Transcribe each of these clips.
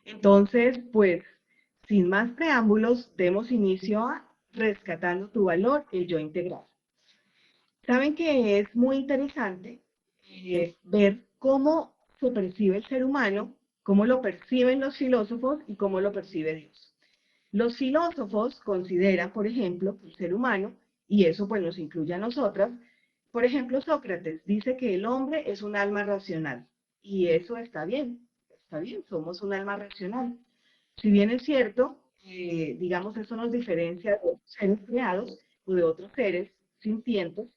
Entonces, pues, sin más preámbulos, demos inicio a Rescatando tu Valor, el Yo Integral. Saben que es muy interesante ver cómo se percibe el ser humano, cómo lo perciben los filósofos y cómo lo percibe Dios. Los filósofos consideran, por ejemplo, que el ser humano, y eso pues nos incluye a nosotras, por ejemplo, Sócrates dice que el hombre es un alma racional, y eso está bien, somos un alma racional. Si bien es cierto, digamos, eso nos diferencia de otros seres creados o de otros seres sintientes,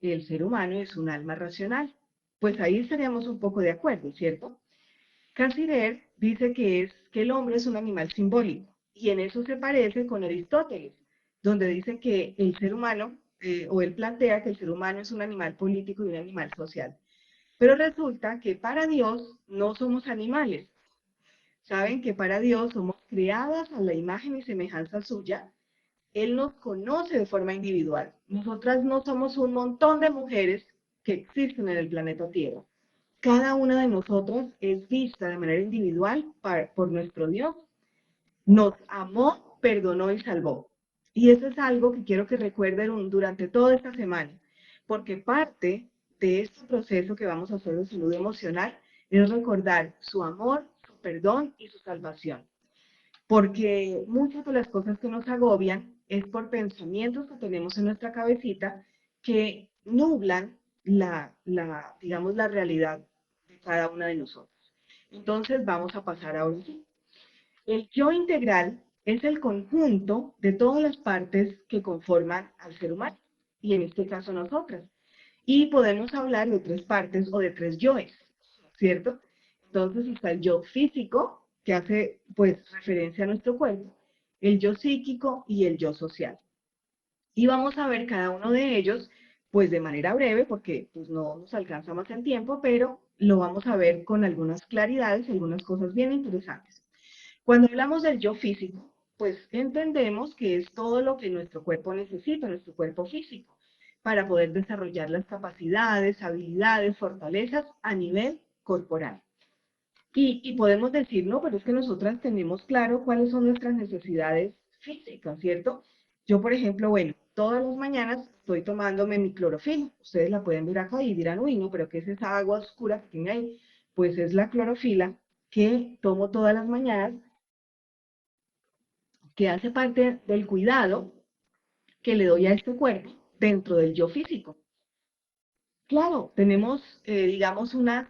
el ser humano es un alma racional. Pues ahí estaríamos un poco de acuerdo, ¿cierto? Cassirer dice que el hombre es un animal simbólico y en eso se parece con Aristóteles, donde dice que el ser humano, o él plantea que el ser humano es un animal político y un animal social. Pero resulta que para Dios no somos animales. Saben que para Dios somos creadas a la imagen y semejanza suya. Él nos conoce de forma individual. Nosotras no somos un montón de mujeres que existen en el planeta Tierra. Cada una de nosotros es vista de manera individual por nuestro Dios. Nos amó, perdonó y salvó. Y eso es algo que quiero que recuerden durante toda esta semana, porque parte de este proceso que vamos a hacer de salud emocional es recordar su amor, su perdón y su salvación. Porque muchas de las cosas que nos agobian es por pensamientos que tenemos en nuestra cabecita que nublan digamos, la realidad de cada una de nosotros. Entonces vamos a pasar ahora sí. El yo integral es el conjunto de todas las partes que conforman al ser humano, y en este caso nosotras. Y podemos hablar de tres partes o de tres yoes, ¿cierto? Entonces está el yo físico, que hace pues referencia a nuestro cuerpo, el yo psíquico y el yo social. Y vamos a ver cada uno de ellos pues de manera breve, porque pues no nos alcanza más el tiempo, pero lo vamos a ver con algunas claridades, algunas cosas bien interesantes. Cuando hablamos del yo físico, pues entendemos que es todo lo que nuestro cuerpo necesita, nuestro cuerpo físico, para poder desarrollar las capacidades, habilidades, fortalezas a nivel corporal. Y podemos decir, no, pero es que nosotras tenemos claro cuáles son nuestras necesidades físicas, ¿cierto? Yo, por ejemplo, bueno, todas las mañanas estoy tomándome mi clorofila. Ustedes la pueden ver acá y dirán, uy, no, pero ¿qué es esa agua oscura que tiene ahí? Pues es la clorofila que tomo todas las mañanas, que hace parte del cuidado que le doy a este cuerpo dentro del yo físico. Claro, tenemos, digamos, unas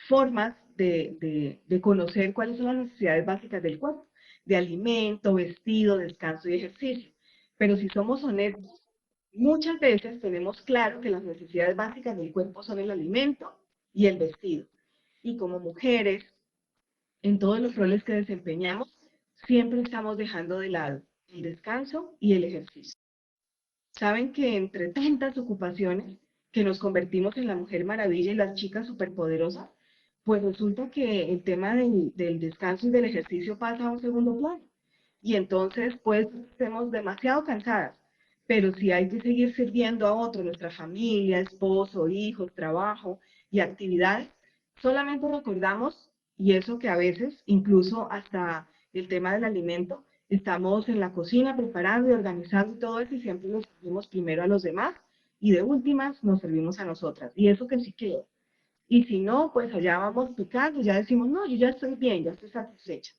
formas de conocer cuáles son las necesidades básicas del cuerpo, de alimento, vestido, descanso y ejercicio. Pero si somos honestos, muchas veces tenemos claro que las necesidades básicas del cuerpo son el alimento y el vestido. Y como mujeres, en todos los roles que desempeñamos, siempre estamos dejando de lado el descanso y el ejercicio. Saben que entre tantas ocupaciones que nos convertimos en la mujer maravilla y las chicas superpoderosas, pues resulta que el tema del descanso y del ejercicio pasa a un segundo plano. Y entonces, pues, estemos demasiado cansadas. Pero si hay que seguir sirviendo a otro, nuestra familia, esposo, hijos, trabajo y actividades, solamente recordamos, y eso que a veces, incluso hasta el tema del alimento, estamos en la cocina preparando y organizando y todo eso y siempre nos servimos primero a los demás y de últimas nos servimos a nosotras. Y eso que sí queda. Y si no, pues allá vamos picando, ya decimos, no, yo ya estoy bien, ya estoy satisfecha.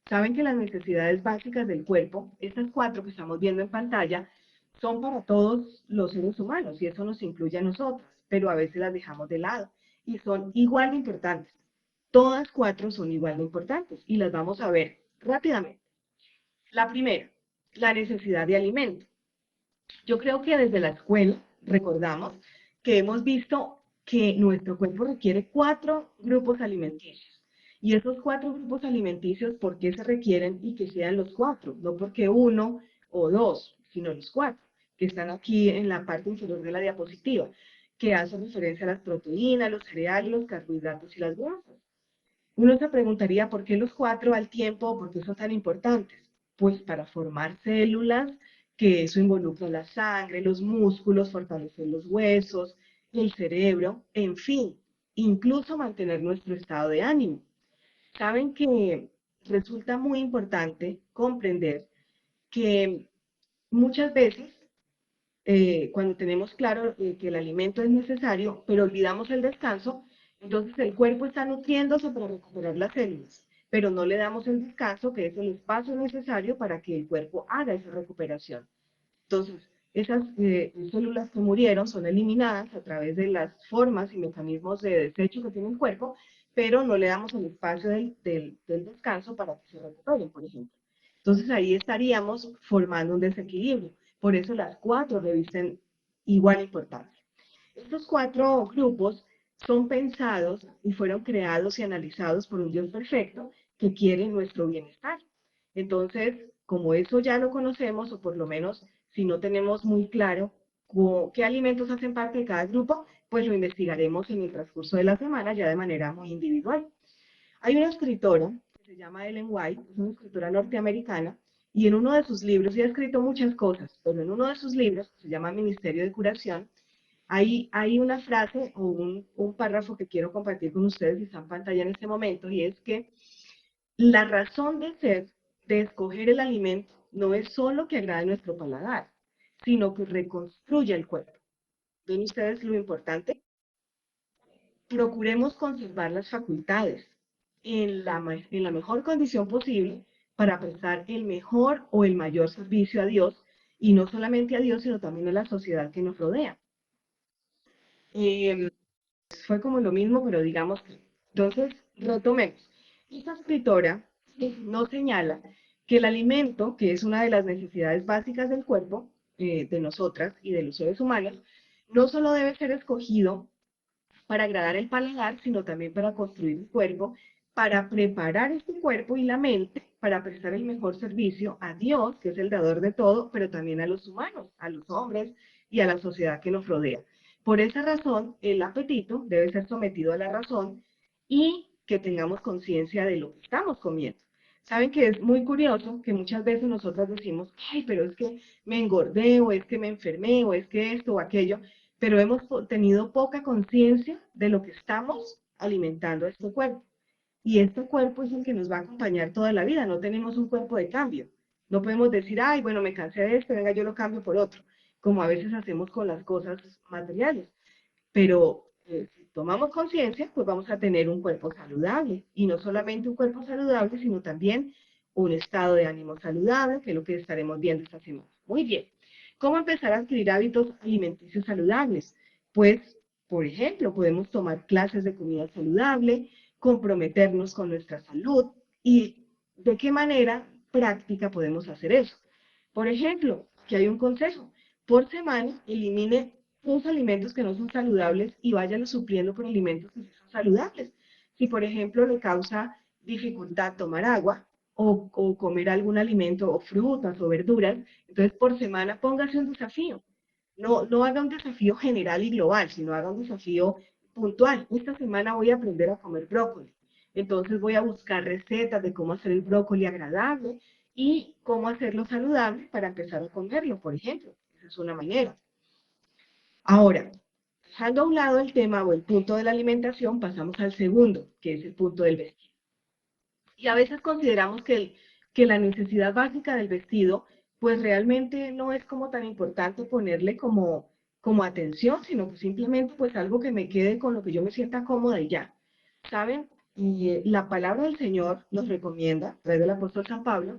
Saben que las necesidades básicas del cuerpo, estas cuatro que estamos viendo en pantalla, son para todos los seres humanos y eso nos incluye a nosotros, pero a veces las dejamos de lado y son igual de importantes. Todas cuatro son igual de importantes y las vamos a ver rápidamente. La primera, la necesidad de alimento. Yo creo que desde la escuela recordamos que hemos visto que nuestro cuerpo requiere cuatro grupos alimenticios. Y esos cuatro grupos alimenticios, ¿por qué se requieren y que sean los cuatro? No porque uno o dos, sino los cuatro, que están aquí en la parte inferior de la diapositiva, que hacen referencia a las proteínas, los cereales, los carbohidratos y las grasas. Uno se preguntaría por qué los cuatro al tiempo, por qué son tan importantes. Pues para formar células, que eso involucra la sangre, los músculos, fortalecer los huesos, el cerebro, en fin, incluso mantener nuestro estado de ánimo. Saben que resulta muy importante comprender que muchas veces cuando tenemos claro que el alimento es necesario, pero olvidamos el descanso, entonces el cuerpo está nutriéndose para recuperar las células, pero no le damos el descanso, que es el espacio necesario para que el cuerpo haga esa recuperación. Entonces, esas células que murieron son eliminadas a través de las formas y mecanismos de desecho que tiene el cuerpo, pero no le damos el espacio del descanso para que se recuperen, por ejemplo. Entonces ahí estaríamos formando un desequilibrio. Por eso las cuatro revisten igual importancia. Estos cuatro grupos son pensados y fueron creados y analizados por un Dios perfecto que quiere nuestro bienestar. Entonces, como eso ya lo conocemos, o por lo menos si no tenemos muy claro qué alimentos hacen parte de cada grupo, pues lo investigaremos en el transcurso de la semana ya de manera muy individual. Hay una escritora que se llama Ellen White, es una escritora norteamericana, y en uno de sus libros, y ha escrito muchas cosas, pero en uno de sus libros, que se llama Ministerio de Curación, hay una frase o un párrafo que quiero compartir con ustedes y está en pantalla en este momento, y es que la razón de ser de escoger el alimento no es solo que agrade nuestro paladar, sino que reconstruye el cuerpo. ¿Ven ustedes lo importante? Procuremos conservar las facultades en la mejor condición posible para prestar el mejor o el mayor servicio a Dios, y no solamente a Dios, sino también a la sociedad que nos rodea. Eh, Fue como lo mismo, pero digamos que. Entonces, retomemos. Esta escritora nos señala que el alimento, que es una de las necesidades básicas del cuerpo, de nosotras y de los seres humanos, no solo debe ser escogido para agradar el paladar, sino también para construir el cuerpo, para preparar este cuerpo y la mente para prestar el mejor servicio a Dios, que es el dador de todo, pero también a los humanos, a los hombres y a la sociedad que nos rodea. Por esa razón, el apetito debe ser sometido a la razón y que tengamos conciencia de lo que estamos comiendo. Saben que es muy curioso que muchas veces nosotras decimos, ay, pero es que me engordé, o es que me enfermé, o es que esto o aquello, pero hemos tenido poca conciencia de lo que estamos alimentando a este cuerpo. Y este cuerpo es el que nos va a acompañar toda la vida, no tenemos un cuerpo de cambio. No podemos decir, ay, bueno, me cansé de esto, venga, yo lo cambio por otro, como a veces hacemos con las cosas materiales. Pero si tomamos conciencia, pues vamos a tener un cuerpo saludable. Y no solamente un cuerpo saludable, sino también un estado de ánimo saludable, que es lo que estaremos viendo esta semana. Muy bien. ¿Cómo empezar a adquirir hábitos alimenticios saludables? Pues, por ejemplo, podemos tomar clases de comida saludable, comprometernos con nuestra salud y de qué manera práctica podemos hacer eso. Por ejemplo, que hay un consejo. Por semana, elimine los alimentos que no son saludables y váyanlos supliendo por alimentos que sí son saludables. Si, por ejemplo, le causa dificultad tomar agua o comer algún alimento o frutas o verduras, entonces por semana póngase un desafío. No haga un desafío general y global, sino haga un desafío puntual. Esta semana voy a aprender a comer brócoli. Entonces voy a buscar recetas de cómo hacer el brócoli agradable y cómo hacerlo saludable para empezar a comerlo, por ejemplo. Esa es una manera. Ahora, dejando a un lado el tema o el punto de la alimentación, pasamos al segundo, que es el punto del vestido. Y a veces consideramos que la necesidad básica del vestido, pues realmente no es como tan importante ponerle como atención, sino que simplemente pues algo que me quede con lo que yo me sienta cómoda y ya. ¿Saben? Y la palabra del Señor nos recomienda, a través del apóstol San Pablo,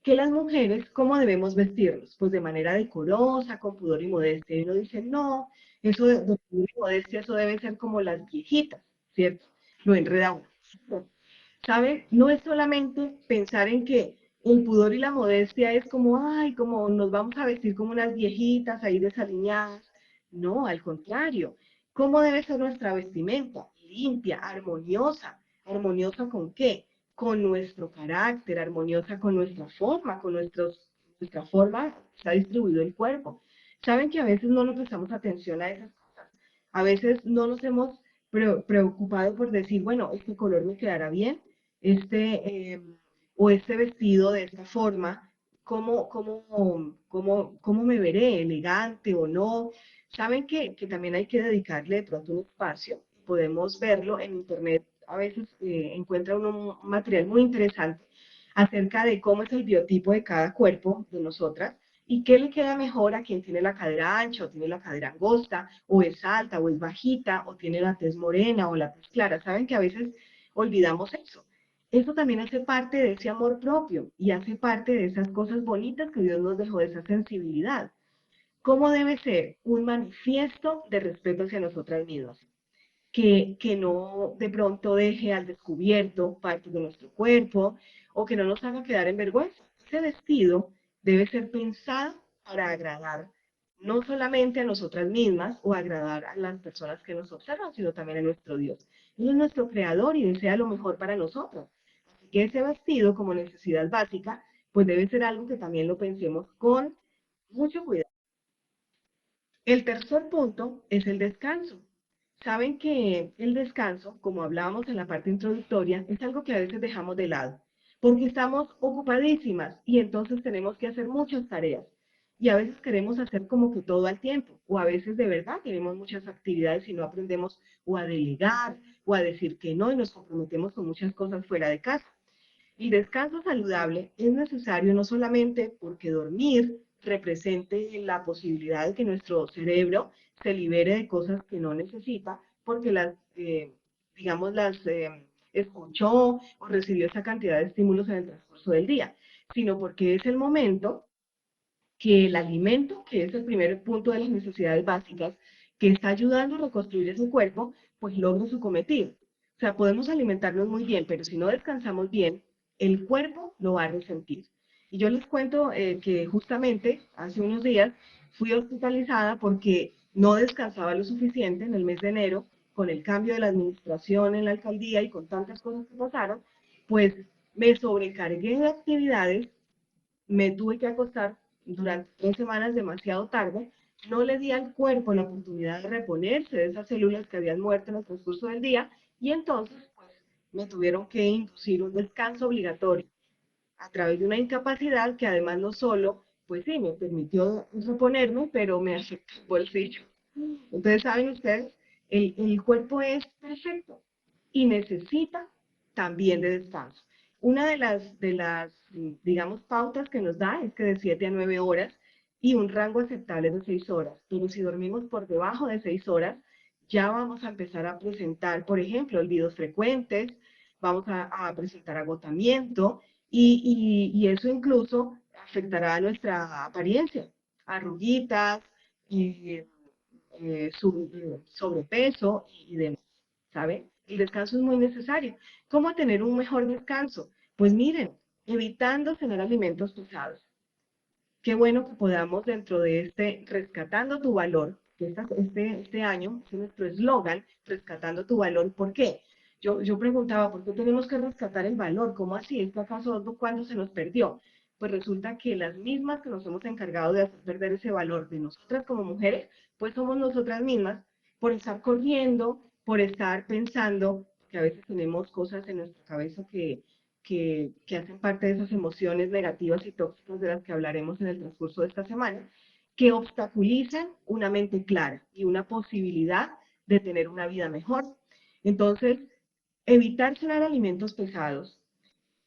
que las mujeres, ¿cómo debemos vestirnos? Pues de manera decorosa, con pudor y modestia. Y uno dice, no, eso de pudor y modestia, eso debe ser como las viejitas, ¿cierto? Lo enreda uno. ¿Sabe? No es solamente pensar en que el pudor y la modestia es como, ay, como nos vamos a vestir como unas viejitas ahí desaliñadas. No, al contrario. ¿Cómo debe ser nuestra vestimenta? Limpia, armoniosa. ¿Armoniosa con qué? Con nuestro carácter, armoniosa con nuestra forma, nuestra forma está distribuido el cuerpo. ¿Saben que a veces no nos prestamos atención a esas cosas? A veces no nos hemos preocupado por decir, bueno, este color me quedará bien, este o este vestido de esta forma, ¿cómo me veré? ¿Elegante o no? Saben que también hay que dedicarle de pronto un espacio. Podemos verlo en internet. a veces encuentra uno un material muy interesante acerca de cómo es el biotipo de cada cuerpo de nosotras y qué le queda mejor a quien tiene la cadera ancha o tiene la cadera angosta, o es alta o es bajita, o tiene la tez morena o la tez clara. Saben que a veces olvidamos eso. Eso también hace parte de ese amor propio y hace parte de esas cosas bonitas que Dios nos dejó, de esa sensibilidad. ¿Cómo debe ser? Un manifiesto de respeto hacia nosotras mismas, que no de pronto deje al descubierto partes de nuestro cuerpo o que no nos haga quedar en vergüenza. Ese vestido debe ser pensado para agradar no solamente a nosotras mismas o agradar a las personas que nos observan, sino también a nuestro Dios. Él es nuestro creador y desea lo mejor para nosotros. Así que ese vestido como necesidad básica, pues debe ser algo que también lo pensemos con mucho cuidado. El tercer punto es el descanso. Saben que el descanso, como hablábamos en la parte introductoria, es algo que a veces dejamos de lado, porque estamos ocupadísimas y entonces tenemos que hacer muchas tareas. Y a veces queremos hacer como que todo al tiempo, o a veces de verdad tenemos muchas actividades y no aprendemos o a delegar o a decir que no y nos comprometemos con muchas cosas fuera de casa. El descanso saludable es necesario no solamente porque dormir represente la posibilidad de que nuestro cerebro se libere de cosas que no necesita, porque digamos, las escuchó o recibió esa cantidad de estímulos en el transcurso del día, sino porque es el momento que el alimento, que es el primer punto de las necesidades básicas, que está ayudando a reconstruir ese cuerpo, pues logre su cometido. O sea, podemos alimentarnos muy bien, pero si no descansamos bien, el cuerpo lo va a resentir. Y yo les cuento que justamente hace unos días fui hospitalizada porque no descansaba lo suficiente en el mes de enero, con el cambio de la administración en la alcaldía y con tantas cosas que pasaron, pues me sobrecargué de actividades, me tuve que acostar durante 3 semanas demasiado tarde, no le di al cuerpo la oportunidad de reponerse de esas células que habían muerto en el transcurso del día y entonces pues me tuvieron que inducir un descanso obligatorio a través de una incapacidad que además no solo, pues sí, me permitió reponerme, pero me afectó el bolsillo. Entonces, ¿saben ustedes? El cuerpo es perfecto y necesita también de descanso. Una de las, digamos, pautas que nos da es que de 7 a 9 horas y un rango aceptable de 6 horas. Pero si dormimos por debajo de 6 horas, ya vamos a empezar a presentar, por ejemplo, olvidos frecuentes, vamos a presentar agotamiento y eso incluso afectará a nuestra apariencia, arruguitas, y sobrepeso y demás, ¿sabe? El descanso es muy necesario. ¿Cómo tener un mejor descanso? Pues miren, evitando cenar alimentos pesados. Qué bueno que podamos dentro de este Rescatando tu Valor, que este año es nuestro eslogan, Rescatando tu Valor. ¿Por qué? Yo preguntaba, ¿por qué tenemos que rescatar el valor? ¿Cómo así? ¿Esto acaso cuándo se nos perdió? Pues resulta que las mismas que nos hemos encargado de hacer perder ese valor de nosotras como mujeres, pues somos nosotras mismas por estar corriendo, por estar pensando, que a veces tenemos cosas en nuestra cabeza que hacen parte de esas emociones negativas y tóxicas de las que hablaremos en el transcurso de esta semana, que obstaculizan una mente clara y una posibilidad de tener una vida mejor. Entonces, evitar cenar alimentos pesados,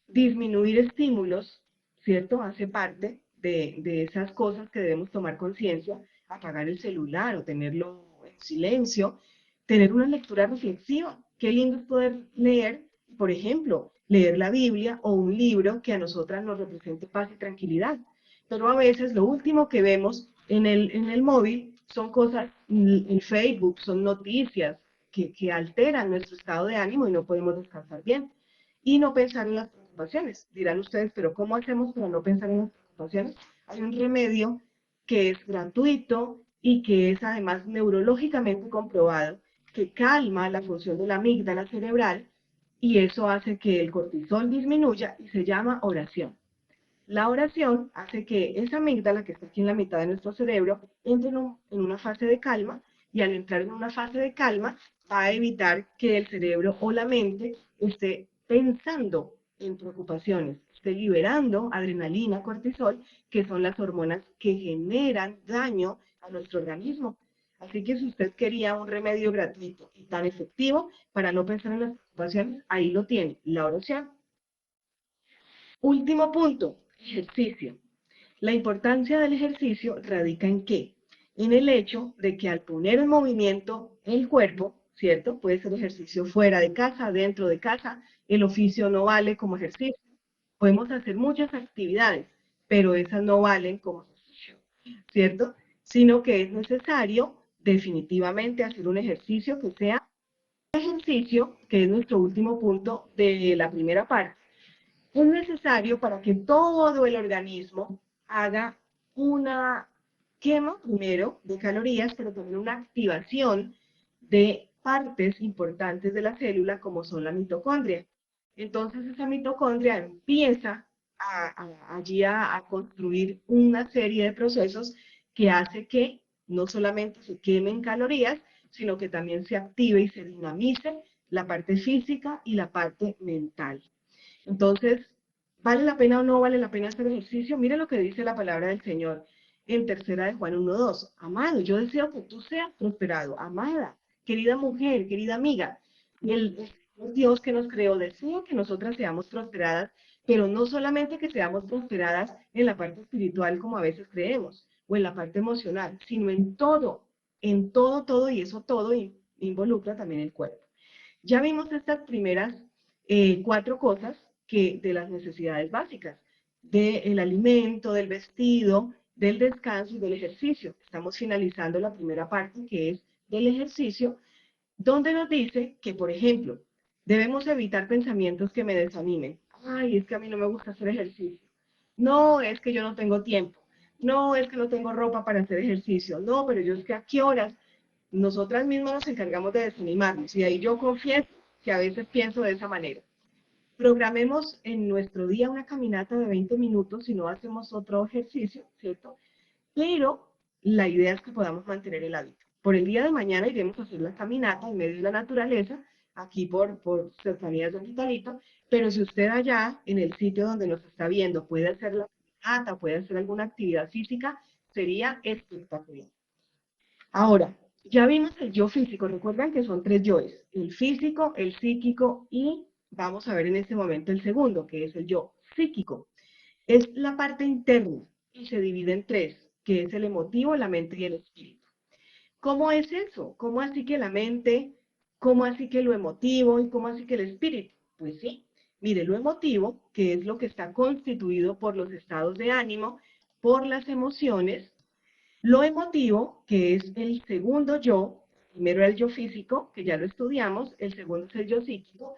disminuir estímulos, ¿cierto? Hace parte de esas cosas que debemos tomar conciencia, apagar el celular o tenerlo en silencio, tener una lectura reflexiva. Qué lindo es poder leer, por ejemplo, leer la Biblia o un libro que a nosotras nos represente paz y tranquilidad. Pero a veces lo último que vemos en el móvil son cosas, en Facebook, son noticias que alteran nuestro estado de ánimo y no podemos descansar bien y no pensar en las preocupaciones. Dirán ustedes, pero ¿cómo hacemos para no pensar en las preocupaciones? Hay un remedio que es gratuito y que es además neurológicamente comprobado, que calma la función de la amígdala cerebral y eso hace que el cortisol disminuya y se llama oración. La oración hace que esa amígdala que está aquí en la mitad de nuestro cerebro entre en una fase de calma y al entrar en una fase de calma va a evitar que el cerebro o la mente esté pensando en preocupaciones, esté liberando adrenalina, cortisol, que son las hormonas que generan daño a nuestro organismo. Así que si usted quería un remedio gratuito y tan efectivo para no pensar en las preocupaciones, ahí lo tiene, la oración. Último punto, ejercicio. La importancia del ejercicio radica en qué? En el hecho de que al poner en movimiento el cuerpo, ¿cierto? Puede ser ejercicio fuera de casa, dentro de casa, el oficio no vale como ejercicio. Podemos hacer muchas actividades, pero esas no valen como ejercicio, ¿cierto? Sino que es necesario definitivamente hacer un ejercicio que sea ejercicio, que es nuestro último punto de la primera parte, es necesario para que todo el organismo haga una quema primero de calorías, pero también una activación de partes importantes de la célula como son la mitocondria. Entonces esa mitocondria empieza allí a construir una serie de procesos que hace que no solamente se quemen calorías, sino que también se active y se dinamice la parte física y la parte mental. Entonces, ¿vale la pena o no vale la pena hacer ejercicio? Mire lo que dice la palabra del Señor en tercera de Juan 1:2. Amado, yo deseo que tú seas prosperado. Amada, querida mujer, querida amiga, el Dios que nos creó desea que nosotras seamos prosperadas, pero no solamente que seamos prosperadas en la parte espiritual como a veces creemos, o en la parte emocional, sino en todo, todo, y eso todo involucra también el cuerpo. Ya vimos estas primeras cuatro cosas que de las necesidades básicas, del alimento, del vestido, del descanso y del ejercicio. Estamos finalizando la primera parte que es del ejercicio, donde nos dice que, por ejemplo, debemos evitar pensamientos que me desanimen. Ay, es que a mí no me gusta hacer ejercicio. No, es que yo no tengo tiempo. No, es que no tengo ropa para hacer ejercicio. No, pero yo es que a qué horas nosotras mismas nos encargamos de desanimarnos. Y ahí yo confieso que a veces pienso de esa manera. Programemos en nuestro día una caminata de 20 minutos si no hacemos otro ejercicio, ¿cierto? Pero la idea es que podamos mantener el hábito. Por el día de mañana iremos a hacer la caminata en medio de la naturaleza, aquí por cercanías de Hospitalito, pero si usted allá en el sitio donde nos está viendo puede hacer la caminata, puede hacer alguna actividad física, sería espectacular. Ahora, ya vimos el yo físico, recuerdan que son tres yoes, el físico, el psíquico y vamos a ver en este momento el segundo, que es el yo psíquico. Es la parte interna y se divide en tres, que es el emotivo, la mente y el espíritu. ¿Cómo es eso? ¿Cómo así que la mente? ¿Cómo así que lo emotivo? ¿Y cómo así que el espíritu? Pues sí, mire, lo emotivo, que es lo que está constituido por los estados de ánimo, por las emociones, lo emotivo, que es el segundo yo, primero el yo físico, que ya lo estudiamos, el segundo es el yo psíquico.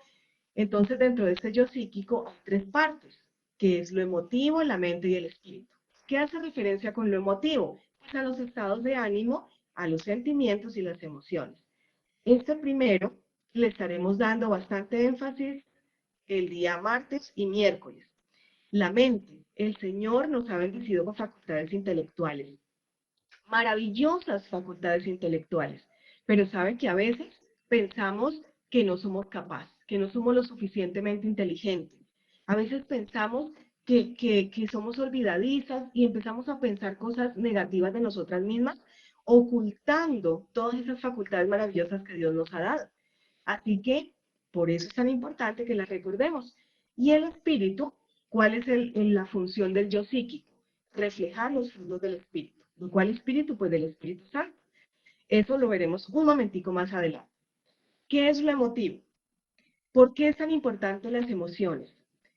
Entonces, dentro de este yo psíquico hay tres partes, que es lo emotivo, la mente y el espíritu. ¿Qué hace referencia con lo emotivo? Pues a los estados de ánimo, a los sentimientos y las emociones. Este primero le estaremos dando bastante énfasis el día martes y miércoles. La mente, el Señor nos ha bendecido con facultades intelectuales, maravillosas facultades intelectuales, pero saben que a veces pensamos que no somos capaces, que no somos lo suficientemente inteligentes. A veces pensamos que somos olvidadizas y empezamos a pensar cosas negativas de nosotras mismas, ocultando todas esas facultades maravillosas que Dios nos ha dado. Así que por eso es tan importante que las recordemos. Y el espíritu, ¿cuál es la función del yo psíquico? Reflejar los frutos del espíritu. ¿Cuál espíritu? Pues del Espíritu Santo. Eso lo veremos un momentico más adelante. ¿Qué es lo emotivo? ¿Por qué es tan importante las emociones?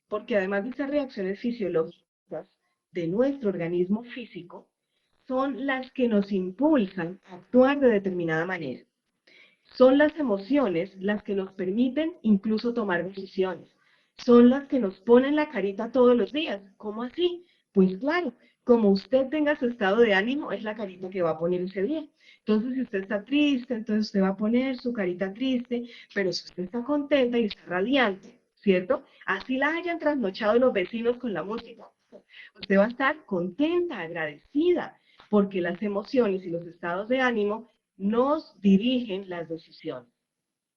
Porque además de esas reacciones fisiológicas de nuestro organismo físico, son las que nos impulsan a actuar de determinada manera. Son las emociones las que nos permiten incluso tomar decisiones. Son las que nos ponen la carita todos los días. ¿Cómo así? Pues claro, como usted tenga su estado de ánimo, es la carita que va a poner ese día. Entonces, si usted está triste, entonces usted va a poner su carita triste, pero si usted está contenta y está radiante, ¿cierto? Así la hayan trasnochado los vecinos con la música. Usted va a estar contenta, agradecida, porque las emociones y los estados de ánimo nos dirigen las decisiones.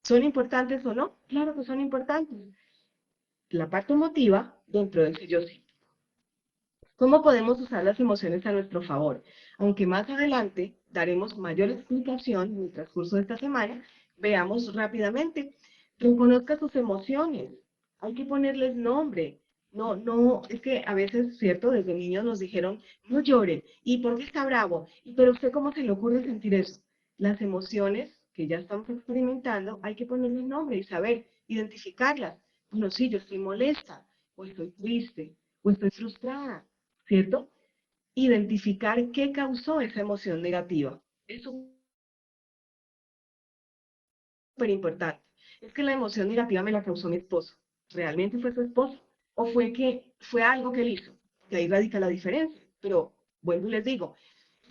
¿Son importantes o no? Claro que son importantes. La parte emotiva dentro del yo sí. ¿Cómo podemos usar las emociones a nuestro favor? Aunque más adelante daremos mayor explicación en el transcurso de esta semana. Veamos rápidamente. Reconozca sus emociones. Hay que ponerles nombre. No, no, es que a veces, cierto, desde niños nos dijeron, no llore, ¿y por qué está bravo? ¿Y pero usted cómo se le ocurre sentir eso? Las emociones que ya estamos experimentando, hay que ponerles nombre y saber identificarlas. Bueno, sí, yo estoy molesta, o estoy triste, o estoy frustrada, ¿cierto? Identificar qué causó esa emoción negativa. Eso es súper importante. Es que la emoción negativa me la causó mi esposo. ¿Realmente fue su esposo? ¿O fue que fue algo que él hizo? Que ahí radica la diferencia. Pero vuelvo y les digo,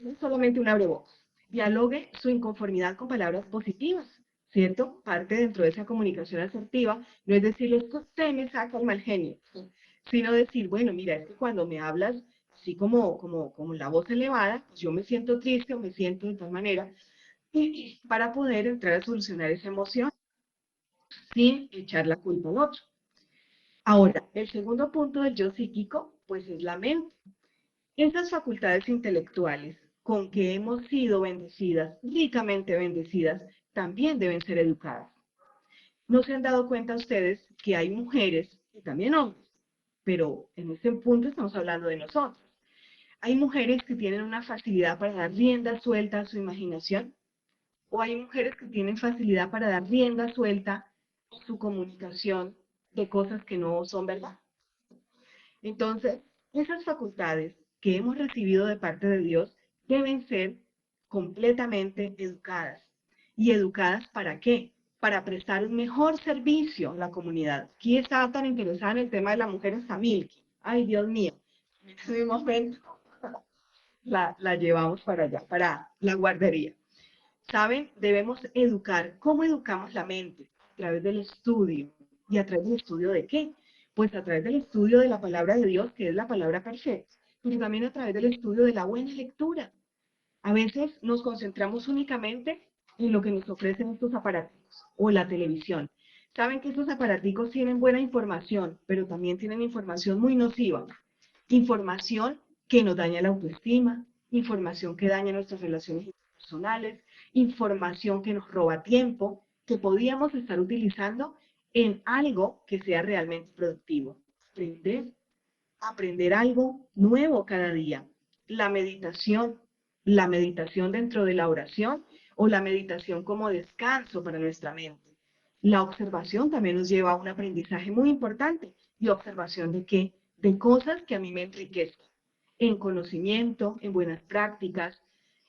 no es solamente un abrebocas. Dialogue su inconformidad con palabras positivas, ¿cierto? Parte dentro de esa comunicación asertiva, no es decirles que usted me saca el mal genio, sino decir, bueno, mira, es que cuando me hablas así como la voz elevada, pues yo me siento triste o me siento de tal manera, para poder entrar a solucionar esa emoción sin echar la culpa al otro. Ahora, el segundo punto del yo psíquico, pues es la mente. Esas facultades intelectuales con que hemos sido bendecidas, ricamente bendecidas, también deben ser educadas. ¿No se han dado cuenta ustedes que hay mujeres y también hombres? Pero en este punto estamos hablando de nosotros. Hay mujeres que tienen una facilidad para dar rienda suelta a su imaginación, o hay mujeres que tienen facilidad para dar rienda suelta a su comunicación de cosas que no son verdad. Entonces, esas facultades que hemos recibido de parte de Dios deben ser completamente educadas. ¿Y educadas para qué? Para prestar un mejor servicio a la comunidad. ¿Quién estaba tan interesada en el tema de la mujer hasta Milky? Ay, Dios mío. En ese momento la llevamos para allá, para la guardería. ¿Saben? Debemos educar. ¿Cómo educamos la mente? A través del estudio. ¿Y a través del estudio de qué? Pues a través del estudio de la palabra de Dios, que es la palabra perfecta, pero también a través del estudio de la buena lectura. A veces nos concentramos únicamente en lo que nos ofrecen estos aparatos o la televisión. Saben que estos aparaticos tienen buena información, pero también tienen información muy nociva. Información que nos daña la autoestima, información que daña nuestras relaciones personales, información que nos roba tiempo, que podríamos estar utilizando en algo que sea realmente productivo. Aprender, aprender algo nuevo cada día. La meditación dentro de la oración o la meditación como descanso para nuestra mente. La observación también nos lleva a un aprendizaje muy importante. ¿Y observación de qué? De cosas que a mí me enriquezcan. En conocimiento, en buenas prácticas,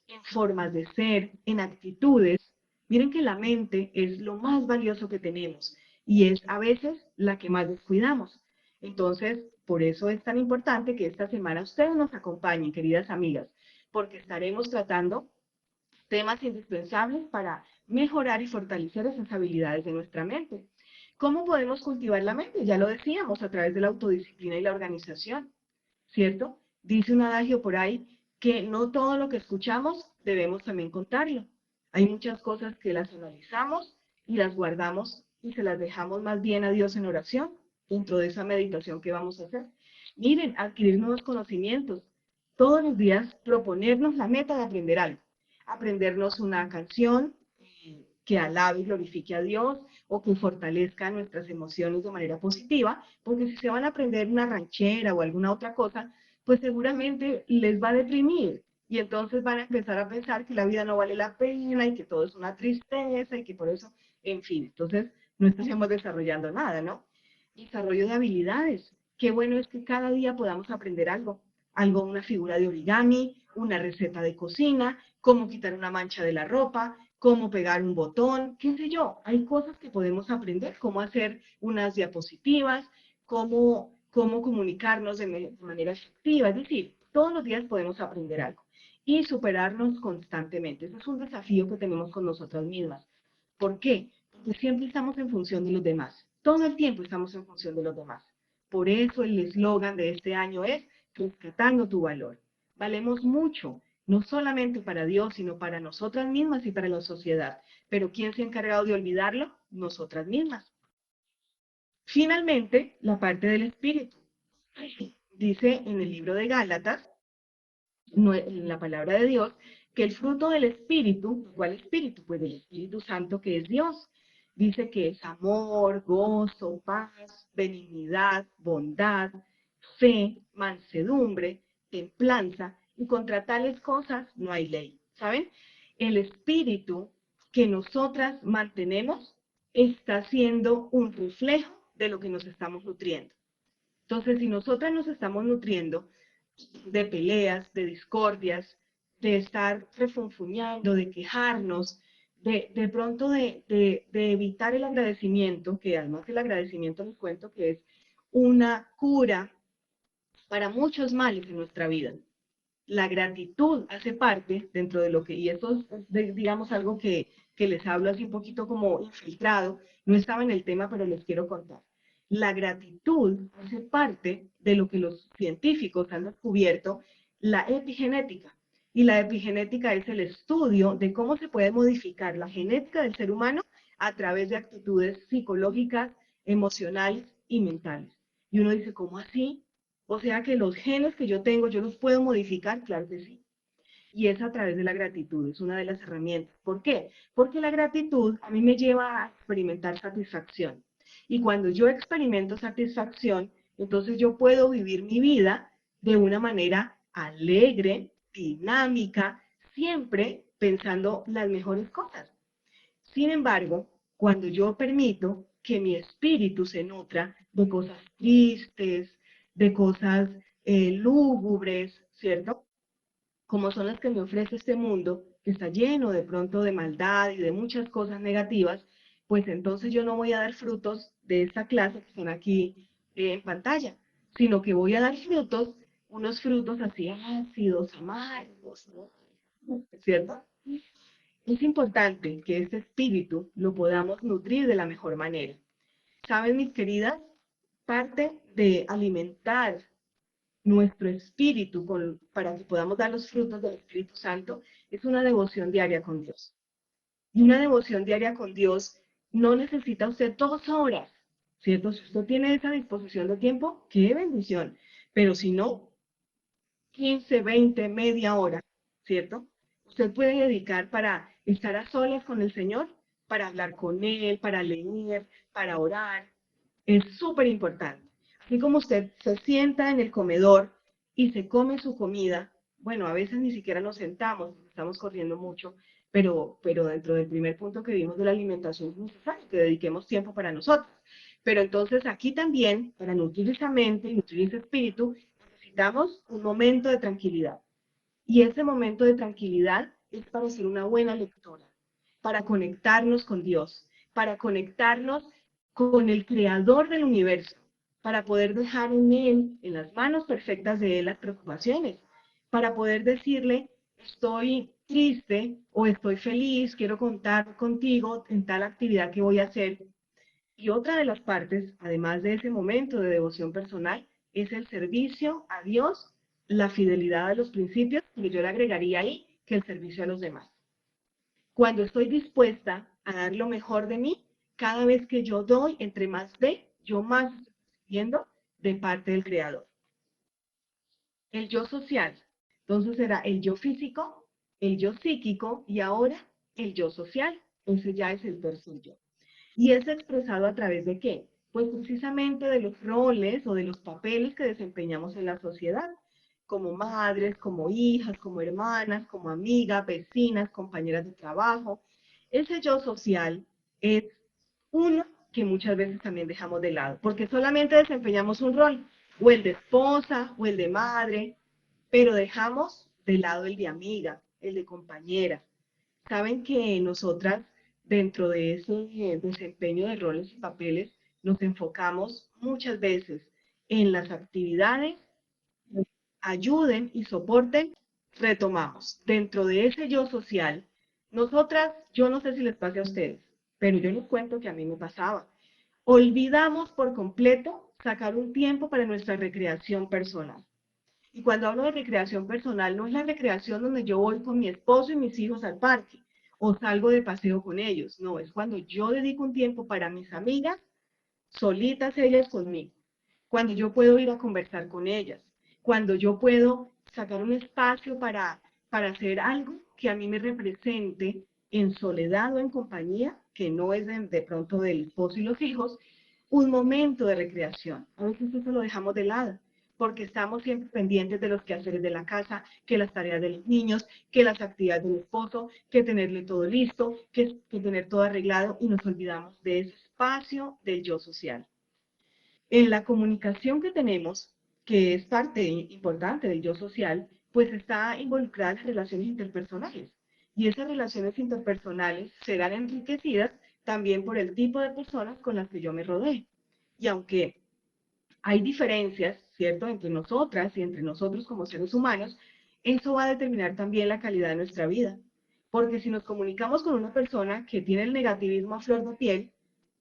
en formas de ser, en actitudes. Miren que la mente es lo más valioso que tenemos y es a veces la que más descuidamos. Entonces, por eso es tan importante que esta semana ustedes nos acompañen, queridas amigas, porque estaremos tratando temas indispensables para mejorar y fortalecer esas habilidades de nuestra mente. ¿Cómo podemos cultivar la mente? Ya lo decíamos, a través de la autodisciplina y la organización, ¿cierto? Dice un adagio por ahí que no todo lo que escuchamos debemos también contarlo. Hay muchas cosas que las analizamos y las guardamos y se las dejamos más bien a Dios en oración dentro de esa meditación que vamos a hacer. Miren, adquirir nuevos conocimientos. Todos los días proponernos la meta de aprender algo. Aprendernos una canción que alabe y glorifique a Dios o que fortalezca nuestras emociones de manera positiva, porque si se van a aprender una ranchera o alguna otra cosa, pues seguramente les va a deprimir y entonces van a empezar a pensar que la vida no vale la pena y que todo es una tristeza y que por eso, en fin, entonces no estaríamos desarrollando nada, ¿no? Desarrollo de habilidades. Qué bueno es que cada día podamos aprender algo, algo, una figura de origami, una receta de cocina, cómo quitar una mancha de la ropa, cómo pegar un botón, qué sé yo. Hay cosas que podemos aprender, cómo hacer unas diapositivas, cómo comunicarnos de manera efectiva. Es decir, todos los días podemos aprender algo y superarnos constantemente. Ese es un desafío que tenemos con nosotras mismas. ¿Por qué? Porque siempre estamos en función de los demás. Todo el tiempo estamos en función de los demás. Por eso el eslogan de este año es rescatando tu valor. Valemos mucho, no solamente para Dios, sino para nosotras mismas y para la sociedad. Pero ¿quién se ha encargado de olvidarlo? Nosotras mismas. Finalmente, la parte del espíritu. Dice en el libro de Gálatas en la palabra de Dios, que el fruto del Espíritu, ¿cuál Espíritu? Pues del Espíritu Santo que es Dios. Dice que es amor, gozo, paz, benignidad, bondad, fe, mansedumbre, templanza, y contra tales cosas no hay ley. ¿Saben? El Espíritu que nosotras mantenemos está siendo un reflejo de lo que nos estamos nutriendo. Entonces, si nosotras nos estamos nutriendo de peleas, de discordias, de estar refunfuñando, de quejarnos, de pronto de evitar el agradecimiento, que además el agradecimiento les cuento que es una cura para muchos males en nuestra vida. La gratitud hace parte dentro de lo que, y esto es, digamos, algo que les hablo así un poquito como infiltrado, no estaba en el tema, pero les quiero contar. La gratitud hace parte de lo que los científicos han descubierto, la epigenética. Y la epigenética es el estudio de cómo se puede modificar la genética del ser humano a través de actitudes psicológicas, emocionales y mentales. Y uno dice, ¿cómo así? O sea que los genes que yo tengo, yo los puedo modificar, claro que sí. Y es a través de la gratitud, es una de las herramientas. ¿Por qué? Porque la gratitud a mí me lleva a experimentar satisfacción. Y cuando yo experimento satisfacción, entonces yo puedo vivir mi vida de una manera alegre, dinámica, siempre pensando las mejores cosas. Sin embargo, cuando yo permito que mi espíritu se nutra de cosas tristes, de cosas lúgubres, ¿cierto? Como son las que me ofrece este mundo, que está lleno de pronto de maldad y de muchas cosas negativas, pues entonces yo no voy a dar frutos de esta clase que son aquí en pantalla, sino que voy a dar frutos, unos frutos así ácidos, amargos, ¿no? ¿Cierto? Es importante que este espíritu lo podamos nutrir de la mejor manera. ¿Saben, mis queridas? Parte de alimentar nuestro espíritu para que podamos dar los frutos del Espíritu Santo es una devoción diaria con Dios. Y una devoción diaria con Dios no necesita usted 2 horas, ¿cierto? Si usted tiene esa disposición de tiempo, qué bendición. Pero si no, 15, 20, media hora, ¿cierto? Usted puede dedicar para estar a solas con el Señor, para hablar con Él, para leer, para orar. Es súper importante. Así como usted se sienta en el comedor y se come su comida, bueno, a veces ni siquiera nos sentamos, estamos corriendo mucho, pero dentro del primer punto que vimos de la alimentación es necesario que dediquemos tiempo para nosotros. Pero entonces aquí también, para nutrir esa mente y nutrir ese espíritu, necesitamos un momento de tranquilidad. Y ese momento de tranquilidad es para ser una buena lectora, para conectarnos con Dios, para conectarnos con el creador del universo, para poder dejar en Él, en las manos perfectas de Él, las preocupaciones, para poder decirle, estoy triste o estoy feliz, quiero contar contigo en tal actividad que voy a hacer. Y otra de las partes, además de ese momento de devoción personal, es el servicio a Dios, la fidelidad a los principios, y yo le agregaría ahí que el servicio a los demás. Cuando estoy dispuesta a dar lo mejor de mí, cada vez que yo doy, entre más de, yo más estoy recibiendo de parte del Creador. El yo social, entonces será el yo físico, el yo psíquico y ahora el yo social. Ese ya es el tercer yo. ¿Y es expresado a través de qué? Pues precisamente de los roles o de los papeles que desempeñamos en la sociedad, como madres, como hijas, como hermanas, como amigas, vecinas, compañeras de trabajo. Ese yo social es uno que muchas veces también dejamos de lado, porque solamente desempeñamos un rol, o el de esposa, o el de madre, pero dejamos de lado el de amiga, el de compañera. Saben que nosotras, dentro de ese desempeño de roles y papeles, nos enfocamos muchas veces en las actividades que ayuden y soporten, retomamos. Dentro de ese yo social, nosotras, yo no sé si les pase a ustedes, pero yo les cuento que a mí me pasaba. Olvidamos por completo sacar un tiempo para nuestra recreación personal. Y cuando hablo de recreación personal, no es la recreación donde yo voy con mi esposo y mis hijos al parque o salgo de paseo con ellos. No, es cuando yo dedico un tiempo para mis amigas, solitas ellas conmigo. Cuando yo puedo ir a conversar con ellas. Cuando yo puedo sacar un espacio para hacer algo que a mí me represente en soledad o en compañía, que no es de pronto del esposo y los hijos, un momento de recreación. A veces eso lo dejamos de lado, porque estamos siempre pendientes de los quehaceres de la casa, que las tareas de los niños, que las actividades del esposo, que tenerle todo listo, que tener todo arreglado y nos olvidamos de ese espacio del yo social. En la comunicación que tenemos, que es parte importante del yo social, pues está involucrada en las relaciones interpersonales. Y esas relaciones interpersonales serán enriquecidas también por el tipo de personas con las que yo me rodee. Y aunque hay diferencias, ¿cierto?, entre nosotras y entre nosotros como seres humanos, eso va a determinar también la calidad de nuestra vida. Porque si nos comunicamos con una persona que tiene el negativismo a flor de piel,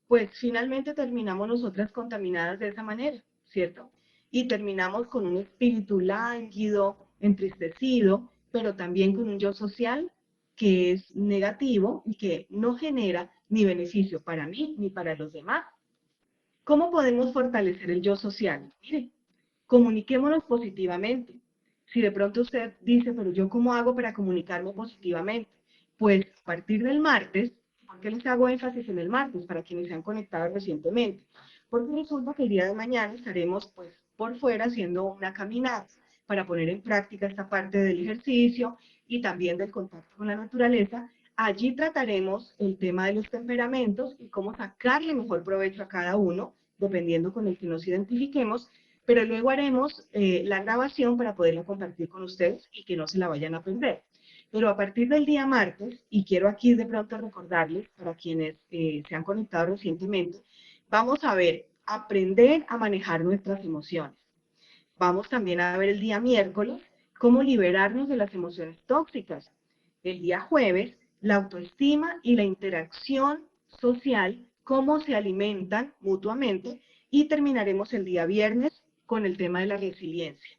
pues finalmente terminamos nosotras contaminadas de esa manera, ¿cierto? Y terminamos con un espíritu lánguido, entristecido, pero también con un yo social que es negativo y que no genera ni beneficio para mí ni para los demás. ¿Cómo podemos fortalecer el yo social? Mire, comuniquémonos positivamente. Si de pronto usted dice, pero yo cómo hago para comunicarme positivamente, pues a partir del martes, ¿por qué les hago énfasis en el martes? Para quienes se han conectado recientemente. Porque resulta que el día de mañana estaremos pues por fuera haciendo una caminata para poner en práctica esta parte del ejercicio y también del contacto con la naturaleza. Allí trataremos el tema de los temperamentos y cómo sacarle mejor provecho a cada uno, dependiendo con el que nos identifiquemos, pero luego haremos la grabación para poderla compartir con ustedes y que no se la vayan a perder. Pero a partir del día martes, y quiero aquí de pronto recordarles para quienes se han conectado recientemente, vamos a ver, aprender a manejar nuestras emociones. Vamos también a ver el día miércoles cómo liberarnos de las emociones tóxicas. El día jueves, la autoestima y la interacción social, cómo se alimentan mutuamente. Y terminaremos el día viernes con el tema de la resiliencia.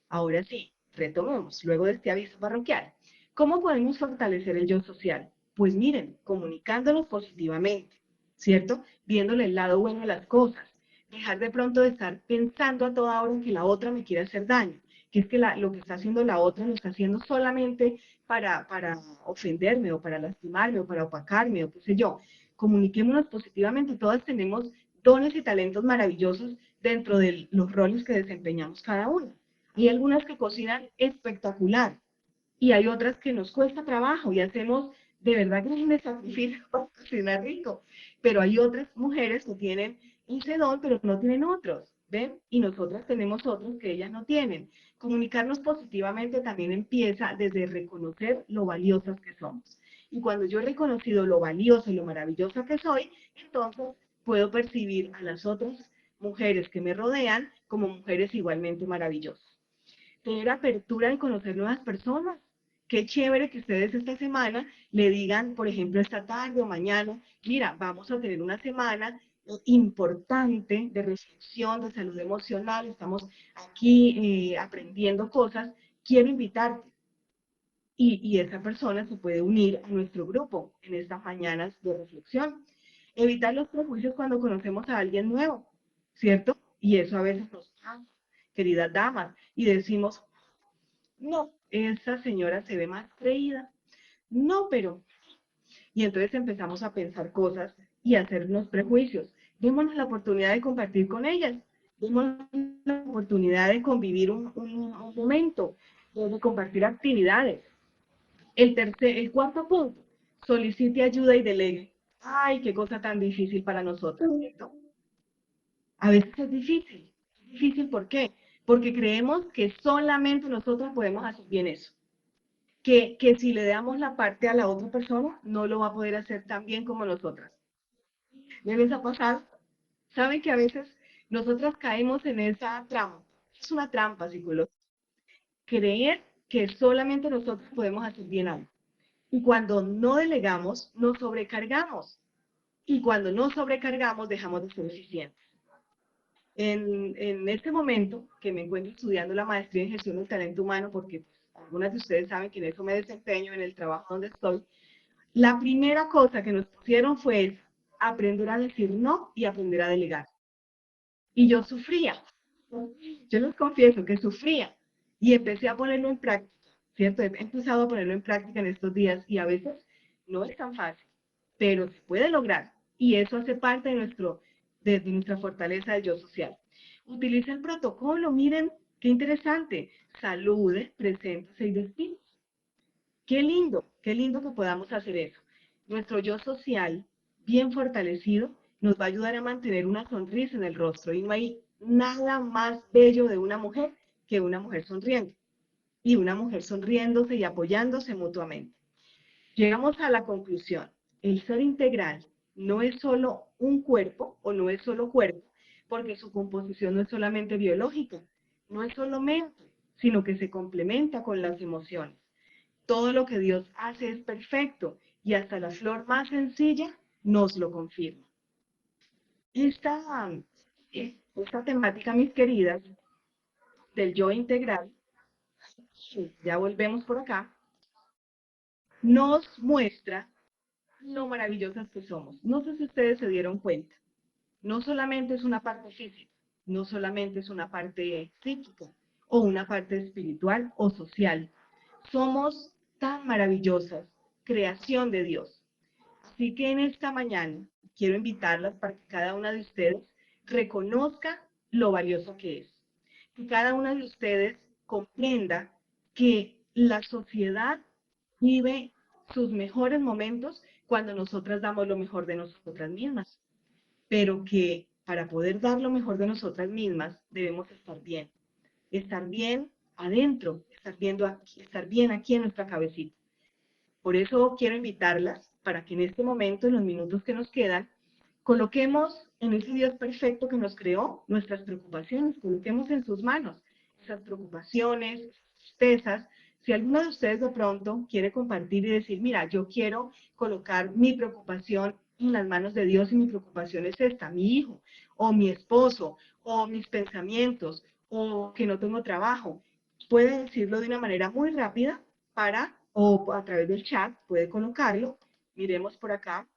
Ahora sí, retomemos, luego de este aviso parroquial. ¿Cómo podemos fortalecer el yo social? Pues miren, comunicándonos positivamente, ¿cierto? Viéndole el lado bueno de las cosas. Dejar de pronto de estar pensando a toda hora que la otra me quiere hacer daño, que es que lo que está haciendo la otra lo está haciendo solamente para ofenderme o para lastimarme o para opacarme o qué sé yo. Comuniquémonos positivamente, todas tenemos dones y talentos maravillosos dentro de los roles que desempeñamos cada uno. Hay algunas que cocinan espectacular y hay otras que nos cuesta trabajo y hacemos de verdad grandes sacrificios para cocinar rico. Pero hay otras mujeres que tienen ese don, pero no tienen otros, ¿ven? Y nosotras tenemos otros que ellas no tienen. Comunicarnos positivamente también empieza desde reconocer lo valiosas que somos. Y cuando yo he reconocido lo valioso y lo maravillosa que soy, entonces puedo percibir a las otras mujeres que me rodean como mujeres igualmente maravillosas. Tener apertura de conocer nuevas personas. Qué chévere que ustedes esta semana le digan, por ejemplo, esta tarde o mañana, mira, vamos a tener una semana importante de reflexión, de salud emocional, estamos aquí aprendiendo cosas, quiero invitarte. Y esa persona se puede unir a nuestro grupo en estas mañanas de reflexión. Evitar los prejuicios cuando conocemos a alguien nuevo, ¿cierto? Y eso a veces nos pasa, queridas damas, y decimos, no, esa señora se ve más creída. No, pero... Y entonces empezamos a pensar cosas y a hacernos prejuicios. Démonos la oportunidad de compartir con ellas. Démonos la oportunidad de convivir un momento, de compartir actividades. El cuarto punto, solicite ayuda y delegue. Ay, qué cosa tan difícil para nosotros, ¿cierto? A veces es difícil. ¿Es difícil por qué? Porque creemos que solamente nosotros podemos hacer bien eso. Que si le damos la parte a la otra persona, no lo va a poder hacer tan bien como nosotras. ¿Me les ha pasado? Saben que a veces nosotras caemos en esa trampa. Es una trampa psicológica. Creer que solamente nosotros podemos hacer bien algo. Y cuando no delegamos, nos sobrecargamos. Y cuando nos sobrecargamos, dejamos de ser eficientes. En este momento que me encuentro estudiando la maestría en gestión del talento humano, porque pues, algunas de ustedes saben que en eso me desempeño en el trabajo donde estoy, la primera cosa que nos pusieron fue aprender a decir no y aprender a delegar. Y yo sufría. Yo les confieso que sufría. Y empecé a ponerlo en práctica, ¿cierto? He empezado a ponerlo en práctica en estos días y a veces no es tan fácil, pero se puede lograr. Y eso hace parte de nuestra fortaleza del yo social. Utiliza el protocolo, miren, qué interesante. Salude, preséntese y despide. Qué lindo que podamos hacer eso. Nuestro yo social, bien fortalecido, nos va a ayudar a mantener una sonrisa en el rostro. Y no hay nada más bello de una mujer que una mujer sonriendo. Y una mujer sonriéndose y apoyándose mutuamente. Llegamos a la conclusión. El ser integral no es solo un cuerpo o no es solo cuerpo, porque su composición no es solamente biológica, no es solo mente, sino que se complementa con las emociones. Todo lo que Dios hace es perfecto y hasta la flor más sencilla nos lo confirma. Esta, esta temática, mis queridas, del yo integral, ya volvemos por acá, nos muestra lo maravillosas que somos. No sé si ustedes se dieron cuenta. No solamente es una parte física, no solamente es una parte psíquica o una parte espiritual o social. Somos tan maravillosas, creación de Dios. Así que en esta mañana quiero invitarlas para que cada una de ustedes reconozca lo valioso que es. Que cada una de ustedes comprenda que la sociedad vive sus mejores momentos cuando nosotras damos lo mejor de nosotras mismas, pero que para poder dar lo mejor de nosotras mismas debemos estar bien adentro, estar bien aquí en nuestra cabecita. Por eso quiero invitarlas para que en este momento, en los minutos que nos quedan, coloquemos en ese Dios perfecto que nos creó nuestras preocupaciones, coloquemos en sus manos esas preocupaciones, tristezas. Si alguno de ustedes de pronto quiere compartir y decir, mira, yo quiero colocar mi preocupación en las manos de Dios y mi preocupación es esta, mi hijo, o mi esposo, o mis pensamientos, o que no tengo trabajo, puede decirlo de una manera muy rápida o a través del chat, puede colocarlo. Miremos por acá.